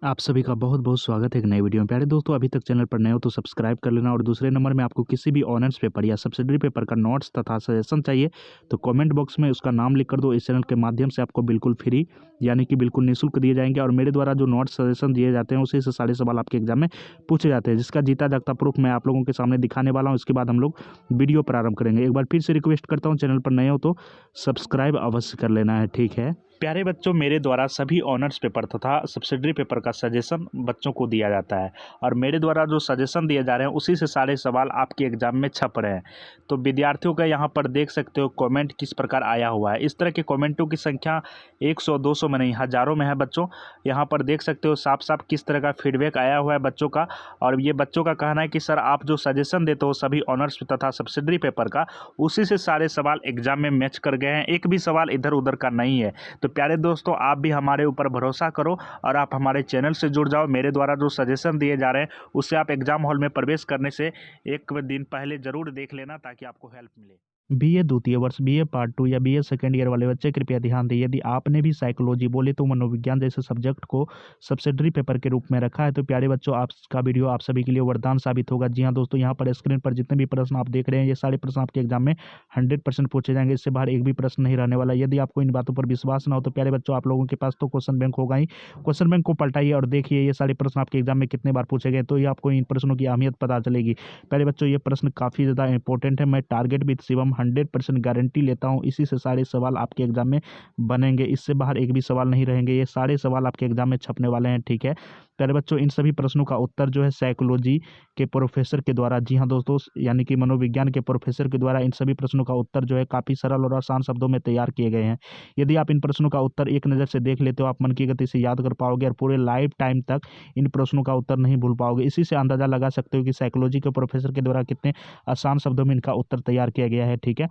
आप सभी का बहुत बहुत स्वागत है एक नए वीडियो में। प्यारे दोस्तों, अभी तक चैनल पर नए हो तो सब्सक्राइब कर लेना। और दूसरे नंबर में आपको किसी भी ऑनर्स पेपर या सब्सिडरी पेपर का नोट्स तथा सजेशन चाहिए तो कमेंट बॉक्स में उसका नाम लिख कर दो। इस चैनल के माध्यम से आपको बिल्कुल फ्री यानी कि बिल्कुल निःशुल्क दिए जाएंगे। और मेरे द्वारा जो नोट्स सजेशन दिए जाते हैं उसी से सारे सवाल आपके एग्जाम में पूछे जाते हैं, जिसका जीता जागता प्रूफ मैं आप लोगों के सामने दिखाने वाला हूँ। इसके बाद हम लोग वीडियो प्रारंभ करेंगे। एक बार फिर से रिक्वेस्ट करता हूँ, चैनल पर नए हो तो सब्सक्राइब अवश्य कर लेना है, ठीक है। प्यारे बच्चों, मेरे द्वारा सभी ऑनर्स पेपर तथा सब्सिडरी पेपर का सजेशन बच्चों को दिया जाता है और मेरे द्वारा जो सजेशन दिए जा रहे हैं उसी से सारे सवाल आपके एग्जाम में छप रहे हैं। तो विद्यार्थियों का यहाँ पर देख सकते हो कमेंट किस प्रकार आया हुआ है। इस तरह के कमेंटों की संख्या 100-200 में नहीं, हज़ारों में है बच्चों। यहाँ पर देख सकते हो साफ साफ किस तरह का फीडबैक आया हुआ है बच्चों का। और ये बच्चों का कहना है कि सर आप जो सजेशन देते हो सभी ऑनर्स तथा सब्सिडरी पेपर का, उसी से सारे सवाल एग्जाम में मैच कर गए हैं, एक भी सवाल इधर उधर का नहीं है। तो प्यारे दोस्तों, आप भी हमारे ऊपर भरोसा करो और आप हमारे चैनल से जुड़ जाओ। मेरे द्वारा जो सजेशन दिए जा रहे हैं उससे आप एग्जाम हॉल में प्रवेश करने से एक दिन पहले जरूर देख लेना ताकि आपको हेल्प मिले। बीए द्वितीय वर्ष, बीए पार्ट 2 या बीए सेकेंड ईयर वाले बच्चे कृपया ध्यान दें। यदि आपने भी साइकोलॉजी बोले तो मनोविज्ञान जैसे सब्जेक्ट को सब्सिडरी पेपर के रूप में रखा है तो प्यारे बच्चों, आपका वीडियो आप सभी के लिए वरदान साबित होगा। जी हाँ दोस्तों, यहाँ पर स्क्रीन पर जितने भी प्रश्न आप देख रहे हैं ये सारे प्रश्न आपके एग्जाम में 100% पूछे जाएंगे। इससे बाहर एक भी प्रश्न नहीं रहने वाला। यदि आपको इन बातों पर विश्वास ना हो तो प्यारे बच्चों, आप लोगों के पास तो क्वेश्चन बैंक होगा ही। क्वेश्चन बैंक को पलटाइए और देखिए ये सारे प्रश्न आपके एग्जाम में कितने बार पूछे गए, तो ये आपको इन प्रश्नों की अहमियत पता चलेगी। प्यारे बच्चों, ये प्रश्न काफ़ी ज़्यादा इंपॉर्टेंट है। मैं टारगेट विद शिवम 100% गारंटी लेता हूँ, इसी से सारे सवाल आपके एग्जाम में बनेंगे। इससे बाहर एक भी सवाल नहीं रहेंगे। ये सारे सवाल आपके एग्जाम में छपने वाले हैं, ठीक है। प्यारे बच्चों, इन सभी प्रश्नों का उत्तर जो है साइकोलॉजी के प्रोफेसर के द्वारा, जी हाँ दोस्तों, यानी कि मनोविज्ञान के प्रोफेसर के द्वारा इन सभी प्रश्नों का उत्तर जो है काफ़ी सरल और आसान शब्दों में तैयार किए गए हैं। यदि आप इन प्रश्नों का उत्तर एक नज़र से देख लेते हो आप मन की गति से याद कर पाओगे और पूरे लाइफ टाइम तक इन प्रश्नों का उत्तर नहीं भूल पाओगे। इसी से अंदाजा लगा सकते हो कि साइकोलॉजी के प्रोफेसर के द्वारा कितने आसान शब्दों में इनका उत्तर तैयार किया गया है, ठीक है।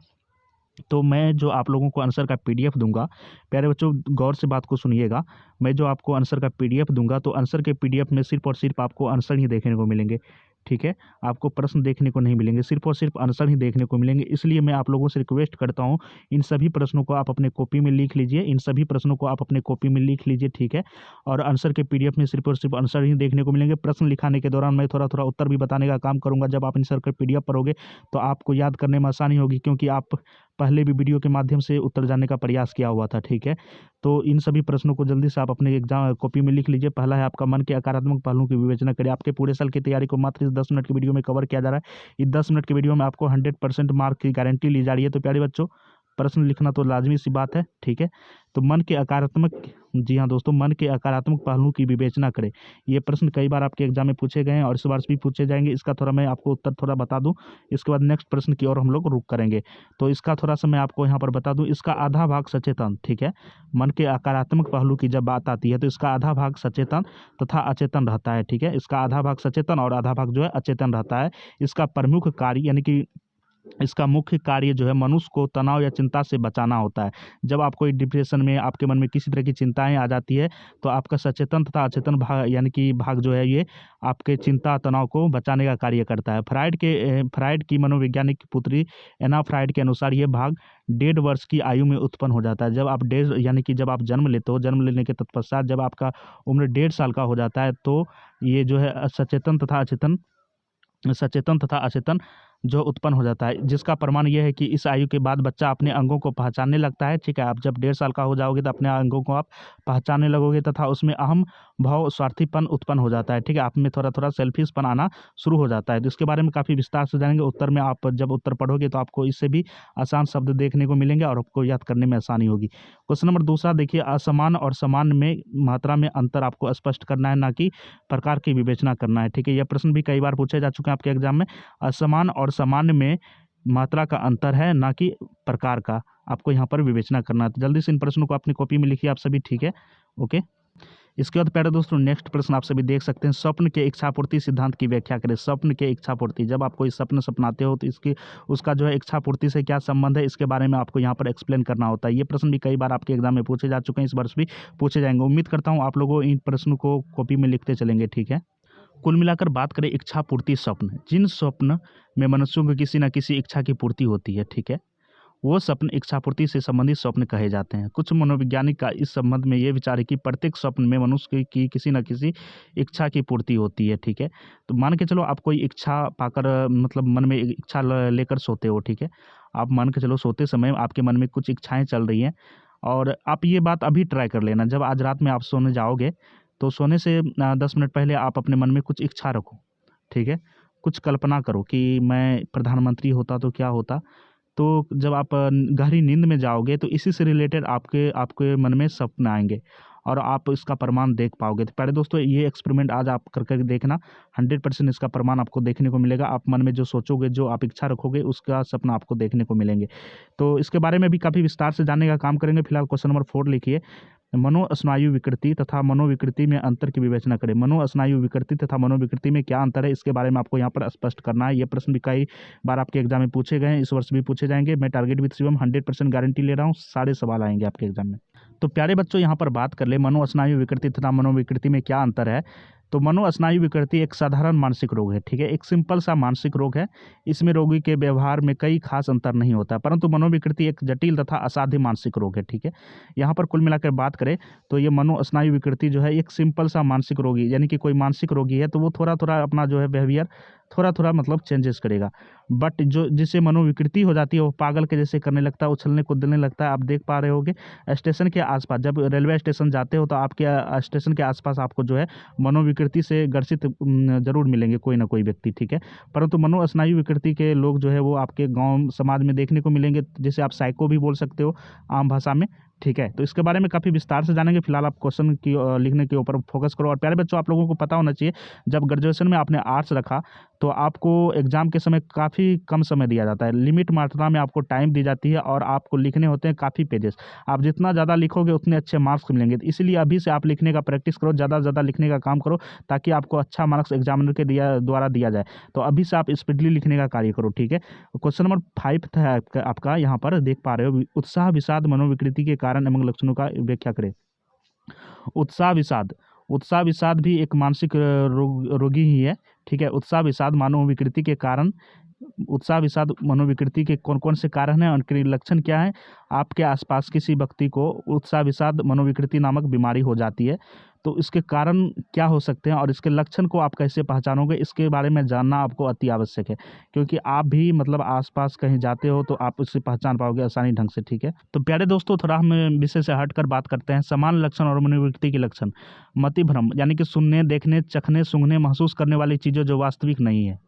तो मैं जो आप लोगों को आंसर का पीडीएफ दूंगा, प्यारे बच्चों गौर से बात को सुनिएगा। मैं जो आपको आंसर का पीडीएफ दूंगा तो आंसर के पीडीएफ में सिर्फ और सिर्फ आपको आंसर ही देखने को मिलेंगे, ठीक है। आपको प्रश्न देखने को नहीं मिलेंगे, सिर्फ और सिर्फ आंसर ही देखने को मिलेंगे। इसलिए मैं आप लोगों से रिक्वेस्ट करता हूँ, इन सभी प्रश्नों को आप अपने कॉपी में लिख लीजिए। इन सभी प्रश्नों को आप अपने कॉपी में लिख लीजिए, ठीक है। और आंसर के पीडीएफ में सिर्फ और सिर्फ आंसर ही देखने को मिलेंगे। प्रश्न लिखाने के दौरान मैं थोड़ा थोड़ा उत्तर भी बताने का काम करूंगा। जब आप आंसर के पीडीएफ पढ़ोगे तो आपको याद करने में आसानी होगी, क्योंकि आप पहले भी वीडियो के माध्यम से उत्तर जानने का प्रयास किया हुआ था, ठीक है। तो इन सभी प्रश्नों को जल्दी से आप अपने एग्जाम कॉपी में लिख लीजिए। पहला है आपका मन के आकारात्मक पहलुओं की विवेचना करें। आपके पूरे साल की तैयारी को मात्र इस 10 मिनट की वीडियो में कवर किया जा रहा है। इस 10 मिनट की वीडियो में आपको 100% मार्क की गारंटी ली जा रही है। तो प्यारे बच्चों, प्रश्न लिखना तो लाजमी सी बात है, ठीक है। तो मन के आकारात्मक, जी हाँ दोस्तों, मन के आकारात्मक पहलुओं की विवेचना करें। ये प्रश्न कई बार आपके एग्जाम में पूछे गए हैं और इस बार भी पूछे जाएंगे। इसका थोड़ा मैं आपको उत्तर थोड़ा बता दूं, इसके बाद नेक्स्ट प्रश्न की ओर हम लोग रुक करेंगे। तो इसका थोड़ा सा मैं आपको यहाँ पर बता दूं। इसका आधा भाग सचेतन, ठीक है। मन के आकारात्मक पहलू की जब बात आती है तो इसका आधा भाग सचेतन तथा अचेतन रहता है, ठीक है। इसका आधा भाग सचेतन और आधा भाग जो है अचेतन रहता है। इसका प्रमुख कार्य यानी कि इसका मुख्य कार्य जो है मनुष्य को तनाव या चिंता से बचाना होता है। जब आप कोई डिप्रेशन में, आपके मन में किसी तरह की चिंताएं आ जाती है तो आपका सचेतन तथा अचेतन भाग यानी कि भाग जो है ये आपके चिंता तनाव को बचाने का कार्य करता है। फ्राइड की मनोवैज्ञानिक पुत्री एना फ्राइड के अनुसार ये भाग 1.5 वर्ष की आयु में उत्पन्न हो जाता है। जब आप यानी कि जब आप जन्म लेते हो, जन्म लेने के तत्पश्चात जब आपका उम्र 1.5 साल का हो जाता है तो ये जो है सचेतन तथा अचेतन जो उत्पन्न हो जाता है, जिसका प्रमाण यह है कि इस आयु के बाद बच्चा अपने अंगों को पहचानने लगता है, ठीक है। आप जब 1.5 साल का हो जाओगे तो अपने अंगों को आप पहचानने लगोगे तथा उसमें अहम भाव स्वार्थीपन उत्पन्न हो जाता है, ठीक है। आप में थोड़ा थोड़ा सेल्फिशपन आना शुरू हो जाता है। तो इसके बारे में काफ़ी विस्तार से जानेंगे। उत्तर में आप जब उत्तर पढ़ोगे तो आपको इससे भी आसान शब्द देखने को मिलेंगे और आपको याद करने में आसानी होगी। क्वेश्चन नंबर दूसरा देखिए, असमान और समान में मात्रा में अंतर आपको स्पष्ट करना है, ना कि प्रकार की विवेचना करना है, ठीक है। यह प्रश्न भी कई बार पूछे जा चुके हैं आपके एग्जाम में। असमान और सामान्य में मात्रा का अंतर है, ना कि प्रकार का। आपको यहाँ पर विवेचना करना है। तो जल्दी से इन प्रश्नों को अपनी कॉपी में लिखिए आप सभी, ठीक है, ओके। इसके बाद प्यारे दोस्तों नेक्स्ट प्रश्न आप सभी देख सकते हैं, स्वप्न के इच्छापूर्ति सिद्धांत की व्याख्या करें। स्वप्न के इच्छापूर्ति, जब आप कोई सपना सपनाते हो तो इसकी उसका जो है इच्छापूर्ति से क्या संबंध है, इसके बारे में आपको यहाँ पर एक्सप्लेन करना होता है। ये प्रश्न भी कई बार आपके एग्जाम में पूछे जा चुके हैं, इस वर्ष भी पूछे जाएंगे। उम्मीद करता हूँ आप लोगों इन प्रश्नों को कॉपी में लिखते चलेंगे, ठीक है। कुल मिलाकर बात करें इच्छा पूर्ति स्वप्न, जिन स्वप्न में मनुष्यों को किसी न किसी इच्छा की पूर्ति होती है, ठीक है, वो स्वप्न इच्छापूर्ति से संबंधित स्वप्न कहे जाते हैं। कुछ मनोवैज्ञानिक का इस संबंध में ये विचार है कि प्रत्येक स्वप्न में मनुष्य की किसी न किसी इच्छा की पूर्ति होती है, ठीक है। तो मान के चलो आप कोई इच्छा पाकर मतलब मन में इच्छा लेकर सोते हो, ठीक है। आप मान के चलो सोते समय आपके मन में कुछ इच्छाएं चल रही हैं, और आप ये बात अभी ट्राई कर लेना, जब आज रात में आप सोने जाओगे तो सोने से 10 मिनट पहले आप अपने मन में कुछ इच्छा रखो, ठीक है। कुछ कल्पना करो कि मैं प्रधानमंत्री होता तो क्या होता। तो जब आप गहरी नींद में जाओगे तो इसी से रिलेटेड आपके आपके मन में सपने आएंगे और आप इसका प्रमाण देख पाओगे। तो प्यारे दोस्तों, ये एक्सपेरिमेंट आज आप कर कर देखना, 100% इसका प्रमाण आपको देखने को मिलेगा। आप मन में जो सोचोगे, जो आप इच्छा रखोगे, उसका सपना आपको देखने को मिलेंगे। तो इसके बारे में भी काफ़ी विस्तार से जानने का काम करेंगे। फिलहाल क्वेश्चन नंबर 4 लिखिए, मनोस्नायु विकृति तथा मनोविकृति में अंतर की विवेचना करें। मनोस्नायु विकृति तथा मनोविकृति में क्या अंतर है, इसके बारे में आपको यहाँ पर स्पष्ट करना है। ये प्रश्न भी कई बार आपके एग्जाम में पूछे गए हैं, इस वर्ष भी पूछे जाएंगे। मैं टारगेट विद शिवम 100% गारंटी ले रहा हूँ, सारे सवाल आएंगे आपके एग्जाम में। तो प्यारे बच्चों, यहाँ पर बात कर ले मनोस्नायु विकृति तथा मनोविकृति में क्या अंतर है। तो मनोस्नायु विकृति एक साधारण मानसिक रोग है, ठीक है। एक सिंपल सा मानसिक रोग है। इसमें रोगी के व्यवहार में कई खास अंतर नहीं होता, परंतु मनोविकृति एक जटिल तथा असाध्य मानसिक रोग है, ठीक है। यहाँ पर कुल मिलाकर बात करें तो ये मनोस्नायु विकृति जो है एक सिंपल सा मानसिक रोगी, यानी कि कोई मानसिक रोगी है तो वो थोड़ा थोड़ा अपना जो है बिहेवियर थोड़ा थोड़ा मतलब चेंजेस करेगा। बट जो जिससे मनोविकृति हो जाती है वो पागल के जैसे करने लगता है, उछलने कूदने लगता है। आप देख पा रहे होगे स्टेशन के आसपास, जब रेलवे स्टेशन जाते हो तो आपके स्टेशन के आसपास आपको जो है मनोविकृति से ग्रसित जरूर मिलेंगे कोई ना कोई व्यक्ति, ठीक है। परंतु मनोस्नायु विकृति के लोग जो है वो आपके गांव समाज में देखने को मिलेंगे, जिसे आप साइको भी बोल सकते हो आम भाषा में, ठीक है। तो इसके बारे में काफ़ी विस्तार से जानेंगे। फिलहाल आप क्वेश्चन की लिखने के ऊपर फोकस करो। और प्यारे बच्चों, आप लोगों को पता होना चाहिए, जब ग्रेजुएशन में आपने आर्ट्स रखा तो आपको एग्जाम के समय काफ़ी कम समय दिया जाता है, लिमिट मात्रा में आपको टाइम दी जाती है और आपको लिखने होते हैं काफ़ी पेजेस। आप जितना ज़्यादा लिखोगे उतने अच्छे मार्क्स मिलेंगे। तो इसलिए अभी से आप लिखने का प्रैक्टिस करो, ज़्यादा से ज़्यादा लिखने का काम करो, ताकि आपको अच्छा मार्क्स एग्जामिनर के द्वारा दिया जाए। तो अभी से आप स्पीडली लिखने का कार्य करो, ठीक है। क्वेश्चन नंबर 5 था आपका, यहाँ पर देख पा रहे हो, उत्साह विषाद मनोविकृति के कारण एवं लक्षणों का व्याख्या करें। उत्साह विषाद भी एक मानसिक रोगी ही है, ठीक है। उत्साह विषाद मनोविकृति के कारण, उत्साह विषाद मनोविकृति के कौन कौन से कारण हैं, उनके लक्षण क्या हैं। आपके आसपास किसी व्यक्ति को उत्साह विषाद मनोविकृति नामक बीमारी हो जाती है, तो इसके कारण क्या हो सकते हैं और इसके लक्षण को आप कैसे पहचानोगे, इसके बारे में जानना आपको अति आवश्यक है। क्योंकि आप भी मतलब आसपास कहीं जाते हो तो आप उससे पहचान पाओगे आसानी ढंग से, ठीक है। तो प्यारे दोस्तों, थोड़ा हम विषय से हटकर बात करते हैं। समान लक्षण और मनोविकृति के लक्षण। मतिभ्रम, यानी कि सुनने, देखने, चखने, सूंघने, महसूस करने वाली चीज़ें जो वास्तविक नहीं है।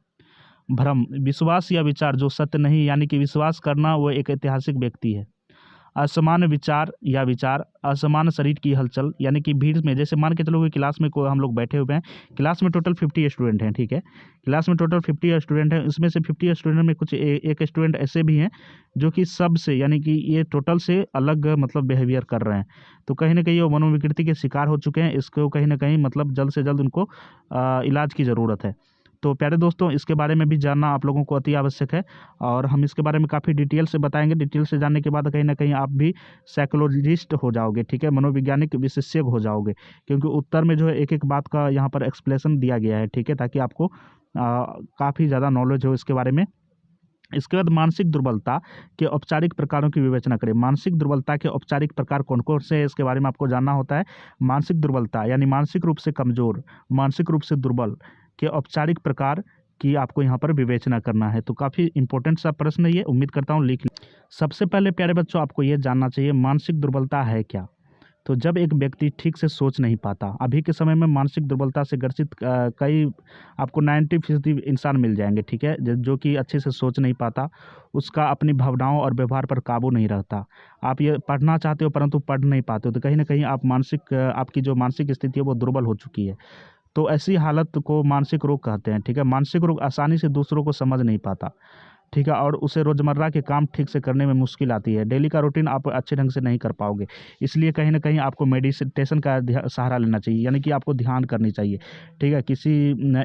भ्रम, विश्वास या विचार जो सत्य नहीं, यानी कि विश्वास करना वो एक ऐतिहासिक व्यक्ति है। असमान विचार या विचार, असमान शरीर की हलचल, यानी कि भीड़ में, जैसे मान के चलो कि क्लास में कोई हम लोग बैठे हुए हैं, क्लास में टोटल 50 स्टूडेंट हैं, ठीक है। क्लास में टोटल 50 स्टूडेंट हैं, इसमें से 50 स्टूडेंट में कुछ एक स्टूडेंट ऐसे भी हैं जो कि सबसे, यानी कि ये टोटल से अलग मतलब बिहेवियर कर रहे हैं। तो कहीं ना कहीं वो मनोविकृति के शिकार हो चुके हैं। इसको कहीं ना कहीं मतलब जल्द से जल्द उनको इलाज की ज़रूरत है। तो प्यारे दोस्तों, इसके बारे में भी जानना आप लोगों को अति आवश्यक है और हम इसके बारे में काफ़ी डिटेल से बताएंगे। डिटेल से जानने के बाद कहीं ना कहीं आप भी साइकोलॉजिस्ट हो जाओगे, ठीक है, मनोवैज्ञानिक विशेषज्ञ हो जाओगे, क्योंकि उत्तर में जो है एक एक बात का यहाँ पर एक्सप्लेनेशन दिया गया है, ठीक है, ताकि आपको काफ़ी ज़्यादा नॉलेज हो इसके बारे में। इसके बाद मानसिक दुर्बलता के औपचारिक प्रकारों की विवेचना करें। मानसिक दुर्बलता के औपचारिक प्रकार कौन कौन से हैं, इसके बारे में आपको जानना होता है। मानसिक दुर्बलता यानी मानसिक रूप से कमजोर, मानसिक रूप से दुर्बल के औपचारिक प्रकार की आपको यहाँ पर विवेचना करना है। तो काफ़ी इंपॉर्टेंट सा प्रश्न है ये, उम्मीद करता हूँ लिख। सबसे पहले प्यारे बच्चों, आपको ये जानना चाहिए मानसिक दुर्बलता है क्या। तो जब एक व्यक्ति ठीक से सोच नहीं पाता, अभी के समय में मानसिक दुर्बलता से ग्रसित कई आपको 90% इंसान मिल जाएंगे, ठीक है, जो कि अच्छे से सोच नहीं पाता, उसका अपनी भावनाओं और व्यवहार पर काबू नहीं रहता। आप ये पढ़ना चाहते हो परंतु पढ़ नहीं पाते हो, तो कहीं ना कहीं आप आपकी जो मानसिक स्थिति है वो दुर्बल हो चुकी है। तो ऐसी हालत को मानसिक रोग कहते हैं, ठीक है। मानसिक रोग आसानी से दूसरों को समझ नहीं पाता, ठीक है, और उसे रोज़मर्रा के काम ठीक से करने में मुश्किल आती है। डेली का रूटीन आप अच्छे ढंग से नहीं कर पाओगे, इसलिए कहीं ना कहीं आपको मेडिटेशन का सहारा लेना चाहिए, यानी कि आपको ध्यान करनी चाहिए, ठीक है। किसी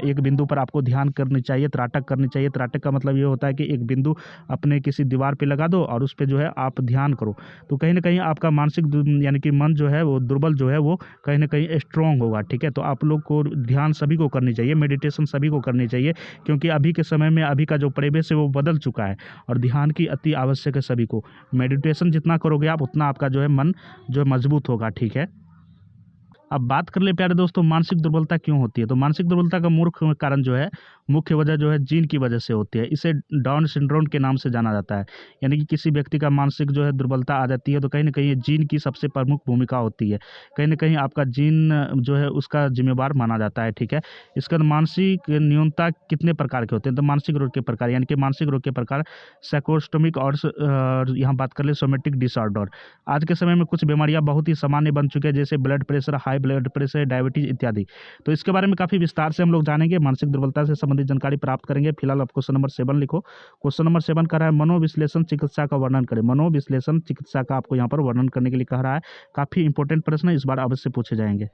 एक बिंदु पर आपको ध्यान करनी चाहिए, त्राटक करनी चाहिए। त्राटक का मतलब ये होता है कि एक बिंदु अपने किसी दीवार पे लगा दो और उस पर जो है आप ध्यान करो, तो कहीं ना कहीं आपका मानसिक यानी कि मन जो है वो दुर्बल जो है वो कहीं ना कहीं स्ट्रॉन्ग होगा, ठीक है। तो आप लोग को ध्यान सभी को करनी चाहिए, मेडिटेशन सभी को करनी चाहिए, क्योंकि अभी के समय में अभी का जो परिवेश है वो बदल बदल चुका है और ध्यान की अति आवश्यक है सभी को। मेडिटेशन जितना करोगे आप उतना आपका जो है मन जो है मजबूत होगा, ठीक है। अब बात कर ले प्यारे दोस्तों, मानसिक दुर्बलता क्यों होती है। तो मानसिक दुर्बलता का मुख्य कारण जो है, मुख्य वजह जो है जीन की वजह से होती है। इसे डाउन सिंड्रोम के नाम से जाना जाता है। यानी कि किसी व्यक्ति का मानसिक जो है दुर्बलता आ जाती है तो कहीं ना कहीं ये जीन की सबसे प्रमुख भूमिका होती है। कहीं ना कहीं आपका जीन जो है उसका जिम्मेवार माना जाता है, ठीक है। इसका मानसिक न्यूनता कितने प्रकार के होते हैं। तो मानसिक रोग के प्रकार, यानी कि मानसिक रोग के प्रकार साइकोस्टोमिक और यहाँ बात कर ले सोमेटिक डिसऑर्डर। आज के समय में कुछ बीमारियां बहुत ही सामान्य बन चुकी है, जैसे blood pressure, high blood pressure, diabetes इत्यादि। तो इसके बारे में काफ़ी विस्तार से हम लोग जानेंगे, मानसिक दुर्बलता से संबंधित जानकारी प्राप्त करेंगे। फिलहाल आप क्वेश्चन नंबर 7 लिखो। क्वेश्चन नंबर 7 कह रहा है मनोविश्लेषण चिकित्सा का वर्णन करें। मनोविश्लेषण चिकित्सा का आपको यहाँ पर वर्णन करने के लिए कह रहा है। काफ़ी इंपॉर्टेंट प्रश्न है, इस बार अवश्य पूछे जाएंगे।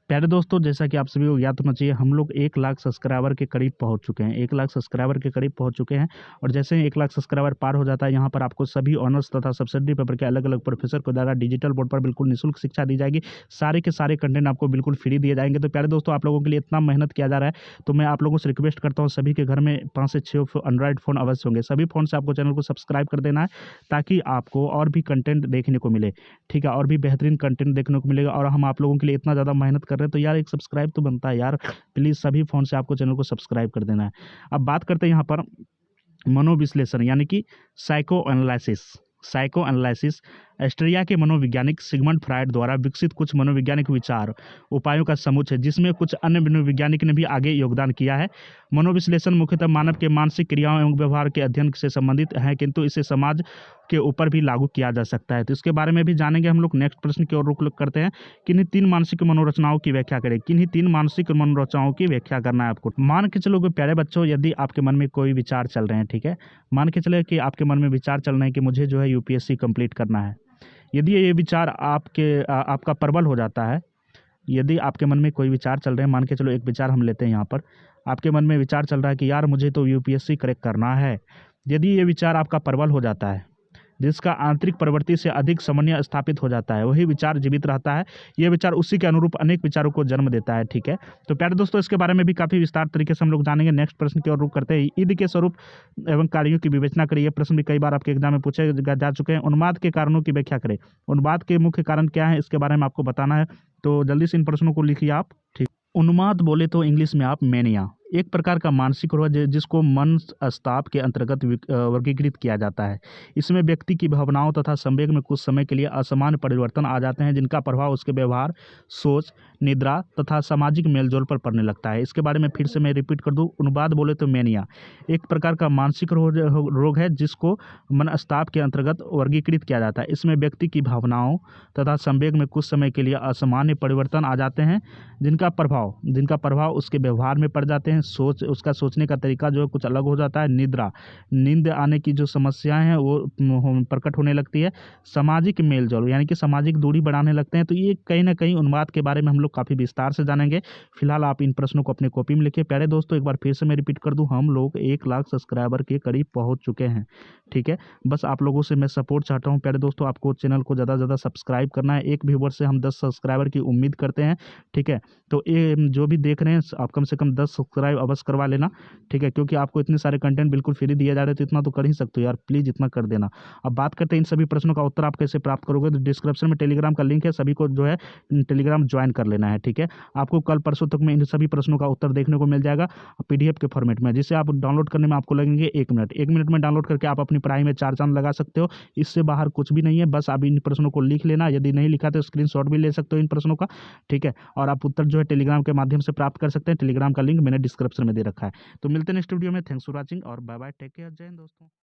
प्यारे दोस्तों, जैसा कि आप सभी को याद होना चाहिए, हम लोग 1 लाख सब्सक्राइबर के करीब पहुंच चुके हैं। 1 लाख सब्सक्राइबर के करीब पहुंच चुके हैं और जैसे ही 1 लाख सब्सक्राइबर पार हो जाता है, यहाँ पर आपको सभी ऑनर्स तथा सब्सिडरी पेपर के अलग अलग प्रोफेसर को द्वारा डिजिटल बोर्ड पर बिल्कुल निःशुल्क शिक्षा दी जाएगी। सारे के सारे कंटेंट आपको बिल्कुल फ्री दिए जाएंगे। तो प्यारे दोस्तों, आप लोगों के लिए इतना मेहनत किया जा रहा है, तो मैं आप लोगों से रिक्वेस्ट करता हूँ, सभी के घर में 5 से 6 एंड्रॉइड फ़ोन अवश्य होंगे। सभी फ़ोन से आपको चैनल को सब्सक्राइब कर देना है ताकि आपको और भी कंटेंट देखने को मिले, ठीक है, और भी बेहतरीन कंटेंट देखने को मिलेगा। और हम आप लोगों के लिए इतना ज़्यादा मेहनत कर रहे हैं तो यार एक सब्सक्राइब तो बनता है यार। प्लीज़ सभी फ़ोन से आपको चैनल को सब्सक्राइब कर देना है। अब बात करते हैं यहाँ पर मनोविश्लेषण यानी कि साइको एनालिसिस ऑस्ट्रिया के मनोवैज्ञानिक सिगमंड फ्रायड द्वारा विकसित कुछ मनोवैज्ञानिक विचार उपायों का समूह है, जिसमें कुछ अन्य मनोवैज्ञानिक ने भी आगे योगदान किया है। मनोविश्लेषण मुख्यतः मानव के मानसिक क्रियाओं एवं व्यवहार के अध्ययन से संबंधित है, किंतु इसे समाज के ऊपर भी लागू किया जा सकता है। तो इसके बारे में भी जानेंगे हम लोग। नेक्स्ट प्रश्न की ओर रुख करते हैं। किन्हीं 3 मानसिक मनोरचनाओं की व्याख्या करें। किन्हीं 3 मानसिक मनोरचनाओं की व्याख्या करना है आपको। मान के चलो प्यारे बच्चों, यदि आपके मन में कोई विचार चल रहे हैं, ठीक है, मान के चले कि आपके मन में विचार चल रहे हैं कि मुझे जो है यूपीएससी कंप्लीट करना है। यदि ये विचार आपका प्रबल हो जाता है, यदि आपके मन में कोई विचार चल रहे हैं, मान के चलो एक विचार हम लेते हैं यहाँ पर, आपके मन में विचार चल रहा है कि यार मुझे तो यूपीएससी क्रैक करना है। यदि ये विचार आपका प्रबल हो जाता है, जिसका आंतरिक प्रवृत्ति से अधिक समन्वय स्थापित हो जाता है, वही विचार जीवित रहता है। ये विचार उसी के अनुरूप अनेक विचारों को जन्म देता है, ठीक है। तो प्यारे दोस्तों, इसके बारे में भी काफ़ी विस्तार तरीके से हम लोग जानेंगे। नेक्स्ट प्रश्न की ओर रुख करते हैं। ईद के स्वरूप एवं कार्यों की विवेचना करें। ये प्रश्न भी कई बार आपके एग्जाम में पूछे जा चुके हैं। उन्माद के कारणों की व्याख्या करें। उन्माद के मुख्य कारण क्या है, इसके बारे में आपको बताना है। तो जल्दी से इन प्रश्नों को लिखिए आप, ठीक। उन्माद बोले तो इंग्लिश में आप मेनिया, एक प्रकार का मानसिक रोग है जिसको मनस्ताप के अंतर्गत वर्गीकृत किया जाता है। इसमें व्यक्ति की भावनाओं तथा संवेग में कुछ समय के लिए असामान्य परिवर्तन आ जाते हैं, जिनका प्रभाव उसके व्यवहार, सोच, निद्रा तथा सामाजिक मेलजोल पर पड़ने लगता है। इसके बारे में फिर से मैं रिपीट कर दूं। उन्माद बोले तो मेनिया एक प्रकार का मानसिक रोग है जिसको मनस्ताप के अंतर्गत वर्गीकृत किया जाता है। इसमें व्यक्ति की भावनाओं तथा संवेग में कुछ समय के लिए असामान्य परिवर्तन आ जाते हैं, जिनका प्रभाव उसके व्यवहार में पड़ जाते हैं। उसका सोचने का तरीका जो है कुछ अलग हो जाता है। नींद आने की जो समस्याएं हैं वो प्रकट होने लगती है। सामाजिक मेलजोल यानी कि सामाजिक दूरी बढ़ाने लगते हैं। तो ये कहीं ना कहीं उन्माद के बारे में हम लोग काफ़ी विस्तार से जानेंगे। फिलहाल आप इन प्रश्नों को अपने कॉपी में लिखिए। प्यारे दोस्तों, एक बार फिर से मैं रिपीट कर दूं, हम लोग 1 लाख सब्सक्राइबर के करीब पहुंच चुके हैं, ठीक है। बस आप लोगों से मैं सपोर्ट चाहता हूं। प्यारे दोस्तों, आपको चैनल को ज़्यादा से ज़्यादा सब्सक्राइब करना है। एक व्यूवर से हम 10 सब्सक्राइबर की उम्मीद करते हैं, ठीक है। तो ये जो भी देख रहे हैं आप कम से कम 10 सब्सक्राइब अवश्य करवा लेना, ठीक है, क्योंकि आपको इतने सारे कंटेंट बिल्कुल फ्री दिए जा रहे हैं, तो इतना तो कर ही सकते हो यार, प्लीज़ इतना कर देना। अब बात करते हैं इन सभी प्रश्नों का उत्तर आप कैसे प्राप्त करोगे। तो डिस्क्रिप्शन में टेलीग्राम का लिंक है, सभी को जो है टेलीग्राम ज्वाइन कर लेना है, ठीक है। आपको कल परसों तक में इन सभी प्रश्नों का उत्तर देखने को मिल जाएगा PDF के फॉर्मेट में, जिसे आप डाउनलोड करने में आपको लगेंगे 1 मिनट। 1 मिनट में डाउनलोड करके आप अपनी पढ़ाई में 4 चांद लगा सकते हो। इससे बाहर कुछ भी नहीं है, बस आप इन प्रश्नों को लिख लेना। यदि नहीं लिखा तो स्क्रीनशॉट भी ले सकते हो इन प्रश्नों का, ठीक है। और आप उत्तर जो है टेलीग्राम के माध्यम से प्राप्त कर सकते हैं। टेलीग्राम का लिंक मैंने डिस्क्रिप्शन में दे रखा है। तो मिलते हैं नेक्स्ट वीडियो में। थैंक्स फॉर वॉचिंग और बाय बाय, टेक केयर, जय हिंद दोस्तों।